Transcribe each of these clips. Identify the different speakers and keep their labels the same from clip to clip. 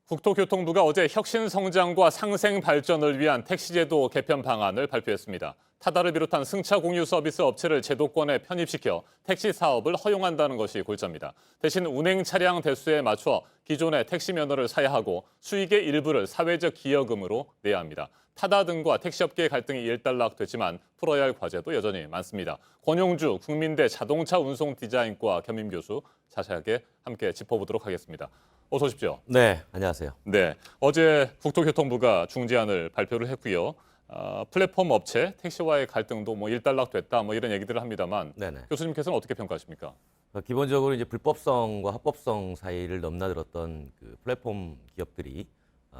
Speaker 1: 국토교통부가 어제 혁신 성장과 상생 발전을 위한 택시제도 개편 방안을 발표했습니다. 타다를 비롯한 승차 공유 서비스 업체를 제도권에 편입시켜 택시 사업을 허용한다는 것이 골자입니다. 대신 운행 차량 대수에 맞춰 기존의 택시 면허를 사야 하고 수익의 일부를 사회적 기여금으로 내야 합니다. 타다 등과 택시업계의 갈등이 일단락됐지만 풀어야 할 과제도 여전히 많습니다. 권용주 국민대 자동차 운송 디자인과 겸임 교수 자세하게 함께 짚어보도록 하겠습니다. 어서 오십시오.
Speaker 2: 네, 안녕하세요.
Speaker 1: 네, 어제 국토교통부가 중재안을 발표를 했고요. 플랫폼 업체 택시와의 갈등도 일단락됐다 이런 얘기들을 합니다만
Speaker 2: 네네.
Speaker 1: 교수님께서는 어떻게 평가하십니까?
Speaker 2: 기본적으로 이제 불법성과 합법성 사이를 넘나들었던 그 플랫폼 기업들이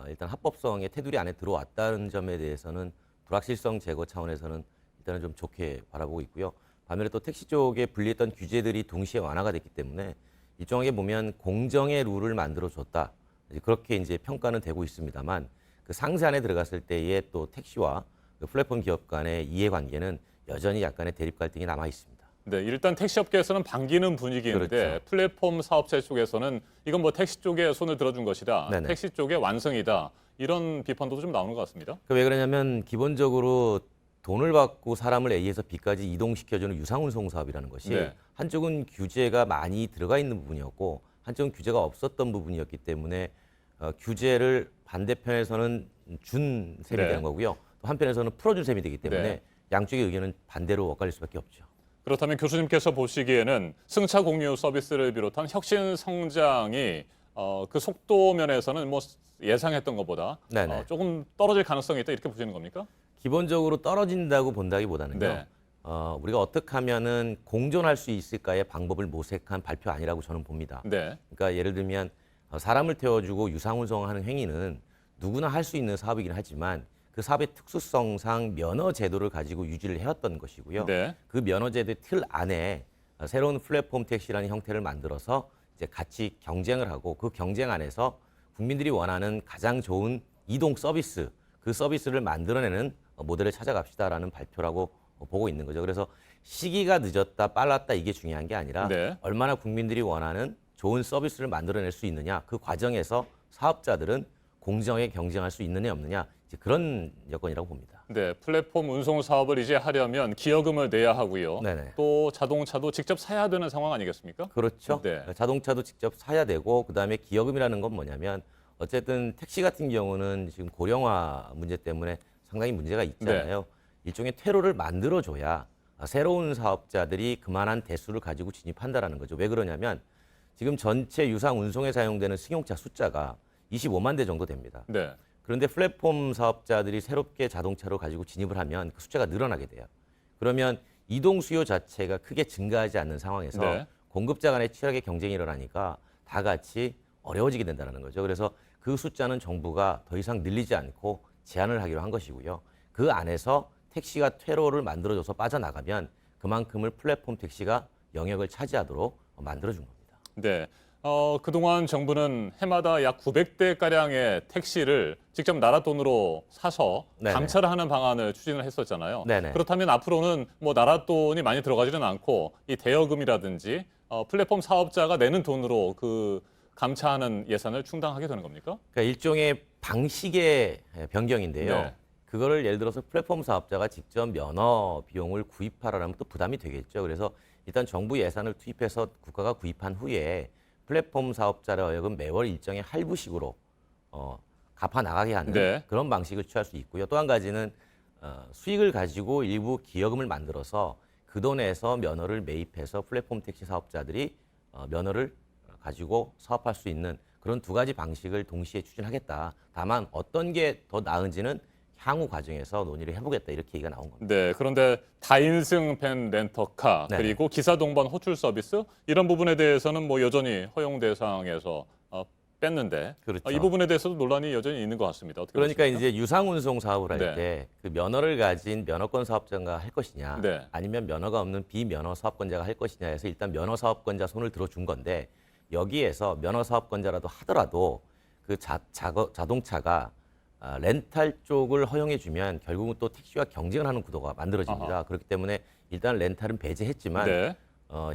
Speaker 2: 일단 합법성의 테두리 안에 들어왔다는 점에 대해서는 불확실성 제거 차원에서는 일단은 좀 좋게 바라보고 있고요. 반면에 또 택시 쪽에 불리했던 규제들이 동시에 완화가 됐기 때문에 일정하게 보면 공정의 룰을 만들어줬다. 그렇게 이제 평가는 되고 있습니다만 그 상세 안에 들어갔을 때의 또 택시와 그 플랫폼 기업 간의 이해관계는 여전히 약간의 대립 갈등이 남아 있습니다.
Speaker 1: 네, 일단 택시업계에서는 반기는 분위기인데
Speaker 2: 그렇죠.
Speaker 1: 플랫폼 사업체 쪽에서는 이건 택시 쪽에 손을 들어준 것이다.
Speaker 2: 네네.
Speaker 1: 택시 쪽의 완성이다. 이런 비판도 좀 나오는 것 같습니다.
Speaker 2: 왜 그러냐면 기본적으로 돈을 받고 사람을 A에서 B까지 이동시켜주는 유상운송 사업이라는 것이
Speaker 1: 네.
Speaker 2: 한쪽은 규제가 많이 들어가 있는 부분이었고 한쪽은 규제가 없었던 부분이었기 때문에 규제를 반대편에서는 준 셈이
Speaker 1: 네.
Speaker 2: 되는 거고요. 또 한편에서는 풀어준 셈이 되기 때문에
Speaker 1: 네.
Speaker 2: 양쪽의 의견은 반대로 엇갈릴 수밖에 없죠.
Speaker 1: 그렇다면 교수님께서 보시기에는 승차 공유 서비스를 비롯한 혁신 성장이 그 속도 면에서는 예상했던 것보다
Speaker 2: 네네.
Speaker 1: 조금 떨어질 가능성이 있다 이렇게 보시는 겁니까?
Speaker 2: 기본적으로 떨어진다고 본다기보다는요.
Speaker 1: 네.
Speaker 2: 우리가 어떻게 하면은 공존할 수 있을까의 방법을 모색한 발표아니라고 저는 봅니다.
Speaker 1: 네.
Speaker 2: 그러니까 예를 들면 사람을 태워주고 유상운송하는 행위는 누구나 할 수 있는 사업이긴 하지만 그 사업의 특수성상 면허 제도를 가지고 유지를 해왔던 것이고요.
Speaker 1: 네.
Speaker 2: 그 면허 제도의 틀 안에 새로운 플랫폼 택시라는 형태를 만들어서 이제 같이 경쟁을 하고 그 경쟁 안에서 국민들이 원하는 가장 좋은 이동 서비스, 그 서비스를 만들어내는 모델을 찾아갑시다라는 발표라고 보고 있는 거죠. 그래서 시기가 늦었다, 빨랐다 이게 중요한 게 아니라
Speaker 1: 네.
Speaker 2: 얼마나 국민들이 원하는 좋은 서비스를 만들어낼 수 있느냐, 그 과정에서 사업자들은 공정하게 경쟁할 수 있느냐 없느냐 이제 그런 여건이라고 봅니다.
Speaker 1: 네, 플랫폼 운송 사업을 이제 하려면 기여금을 내야 하고요.
Speaker 2: 네네.
Speaker 1: 또 자동차도 직접 사야 되는 상황 아니겠습니까?
Speaker 2: 그렇죠.
Speaker 1: 네.
Speaker 2: 자동차도 직접 사야 되고 그다음에 기여금이라는 건 뭐냐면 어쨌든 택시 같은 경우는 지금 고령화 문제 때문에 상당히 문제가 있잖아요. 일종의 퇴로를 만들어줘야 새로운 사업자들이 그만한 대수를 가지고 진입한다라는 거죠. 왜 그러냐면 지금 전체 유상 운송에 사용되는 승용차 숫자가 25만 대 정도 됩니다.
Speaker 1: 네.
Speaker 2: 그런데 플랫폼 사업자들이 새롭게 자동차로 가지고 진입을 하면 그 숫자가 늘어나게 돼요. 그러면 이동 수요 자체가 크게 증가하지 않는 상황에서
Speaker 1: 네.
Speaker 2: 공급자 간의 치열하게 경쟁이 일어나니까 다 같이 어려워지게 된다는 거죠. 그래서 그 숫자는 정부가 더 이상 늘리지 않고 제한을 하기로 한 것이고요. 그 안에서 택시가 퇴로를 만들어줘서 빠져나가면 그만큼을 플랫폼 택시가 영역을 차지하도록 만들어준 겁니다.
Speaker 1: 네. 그동안 정부는 해마다 약 900대가량의 택시를 직접 나라 돈으로 사서
Speaker 2: 네네.
Speaker 1: 감차를 하는 방안을 추진을 했었잖아요.
Speaker 2: 네네.
Speaker 1: 그렇다면 앞으로는 나라 돈이 많이 들어가지는 않고 이 대여금이라든지 플랫폼 사업자가 내는 돈으로 그 감차하는 예산을 충당하게 되는 겁니까?
Speaker 2: 그러니까 일종의 방식의 변경인데요.
Speaker 1: 네.
Speaker 2: 그거를 예를 들어서 플랫폼 사업자가 직접 면허 비용을 구입하라면 또 부담이 되겠죠. 그래서 일단 정부 예산을 투입해서 국가가 구입한 후에 플랫폼 사업자를 하여금 매월 일정의 할부식으로 갚아 나가게 하는
Speaker 1: 네.
Speaker 2: 그런 방식을 취할 수 있고요. 또 한 가지는 수익을 가지고 일부 기여금을 만들어서 그 돈에서 면허를 매입해서 플랫폼 택시 사업자들이 면허를 가지고 사업할 수 있는 그런 두 가지 방식을 동시에 추진하겠다. 다만 어떤 게 더 나은지는 향후 과정에서 논의를 해보겠다 이렇게 얘기가 나온 겁니다.
Speaker 1: 네, 그런데 다인승 밴 렌터카
Speaker 2: 네.
Speaker 1: 그리고 기사 동반 호출 서비스 이런 부분에 대해서는 여전히 허용 대상에서 뺐는데
Speaker 2: 그렇죠.
Speaker 1: 이 부분에 대해서도 논란이 여전히 있는 것 같습니다. 어떻게
Speaker 2: 그러니까
Speaker 1: 보십니까?
Speaker 2: 이제 유상운송 사업을 할
Speaker 1: 네.
Speaker 2: 때 그 면허를 가진 면허권 사업자가 할 것이냐
Speaker 1: 네.
Speaker 2: 아니면 면허가 없는 비면허 사업권자가 할 것이냐 해서 일단 면허 사업권자 손을 들어준 건데 여기에서 면허 사업권자라도 하더라도 그 자동차가 렌탈 쪽을 허용해 주면 결국은 또 택시와 경쟁을 하는 구도가 만들어집니다.
Speaker 1: 아하.
Speaker 2: 그렇기 때문에 일단 렌탈은 배제했지만
Speaker 1: 네.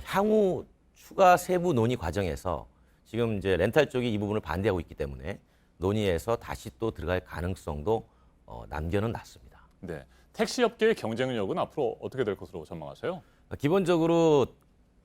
Speaker 2: 향후 추가 세부 논의 과정에서 지금 이제 렌탈 쪽이 이 부분을 반대하고 있기 때문에 논의해서 다시 또 들어갈 가능성도 남겨는 놨습니다.
Speaker 1: 네. 택시업계의 경쟁력은 앞으로 어떻게 될 것으로 전망하세요?
Speaker 2: 기본적으로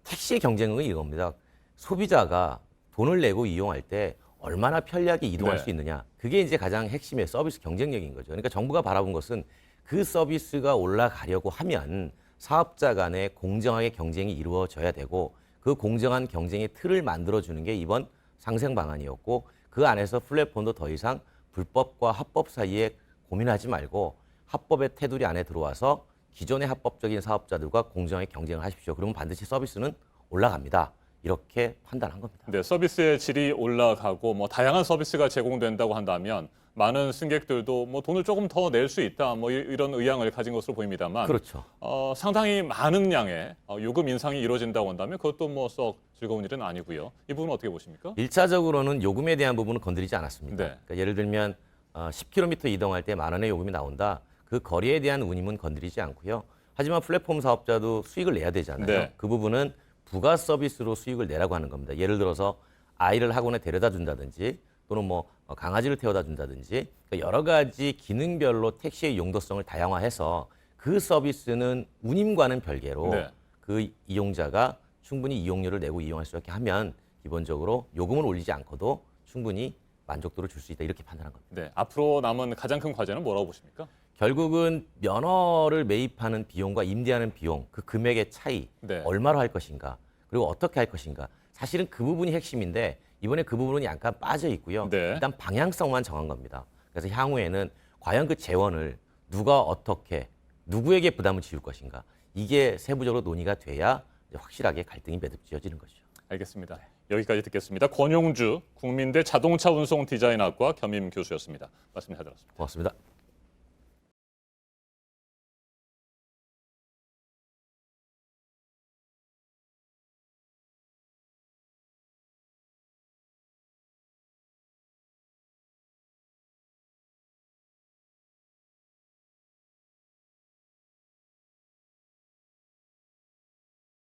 Speaker 2: 택시의 경쟁은 이겁니다. 소비자가 돈을 내고 이용할 때 얼마나 편리하게 이동할
Speaker 1: 네.
Speaker 2: 수 있느냐. 그게 이제 가장 핵심의 서비스 경쟁력인 거죠. 그러니까 정부가 바라본 것은 그 서비스가 올라가려고 하면 사업자 간에 공정하게 경쟁이 이루어져야 되고 그 공정한 경쟁의 틀을 만들어주는 게 이번 상생 방안이었고 그 안에서 플랫폼도 더 이상 불법과 합법 사이에 고민하지 말고 합법의 테두리 안에 들어와서 기존의 합법적인 사업자들과 공정하게 경쟁을 하십시오. 그러면 반드시 서비스는 올라갑니다. 이렇게 판단한 겁니다.
Speaker 1: 네, 서비스의 질이 올라가고 뭐 다양한 서비스가 제공된다고 한다면 많은 승객들도 뭐 돈을 조금 더 낼 수 있다 뭐 이런 의향을 가진 것으로 보입니다만
Speaker 2: 그렇죠.
Speaker 1: 상당히 많은 양의 요금 인상이 이루어진다고 한다면 그것도 뭐 썩 즐거운 일은 아니고요. 이 부분은 어떻게 보십니까?
Speaker 2: 1차적으로는 요금에 대한 부분은 건드리지 않았습니다.
Speaker 1: 네.
Speaker 2: 그러니까 예를 들면 10km 이동할 때 10,000원의 요금이 나온다. 그 거리에 대한 운임은 건드리지 않고요. 하지만 플랫폼 사업자도 수익을 내야 되잖아요.
Speaker 1: 네.
Speaker 2: 그 부분은 부가 서비스로 수익을 내라고 하는 겁니다. 예를 들어서 아이를 학원에 데려다 준다든지 또는 뭐 강아지를 태워다 준다든지 그러니까 여러 가지 기능별로 택시의 용도성을 다양화해서 그 서비스는 운임과는 별개로
Speaker 1: 네.
Speaker 2: 그 이용자가 충분히 이용료를 내고 이용할 수 있게 하면 기본적으로 요금을 올리지 않고도 충분히 만족도를 줄 수 있다 이렇게 판단한 겁니다.
Speaker 1: 네, 앞으로 남은 가장 큰 과제는 뭐라고 보십니까?
Speaker 2: 결국은 면허를 매입하는 비용과 임대하는 비용, 그 금액의 차이,
Speaker 1: 네.
Speaker 2: 얼마로 할 것인가, 그리고 어떻게 할 것인가. 사실은 그 부분이 핵심인데 이번에 그 부분은 약간 빠져 있고요.
Speaker 1: 네.
Speaker 2: 일단 방향성만 정한 겁니다. 그래서 향후에는 과연 그 재원을 누가 어떻게, 누구에게 부담을 지울 것인가. 이게 세부적으로 논의가 돼야 이제 확실하게 갈등이 매듭지어지는 것이죠.
Speaker 1: 알겠습니다. 여기까지 듣겠습니다. 권용주 국민대 자동차 운송 디자인학과 겸임 교수였습니다. 말씀 잘 들었습니다.
Speaker 2: 고맙습니다.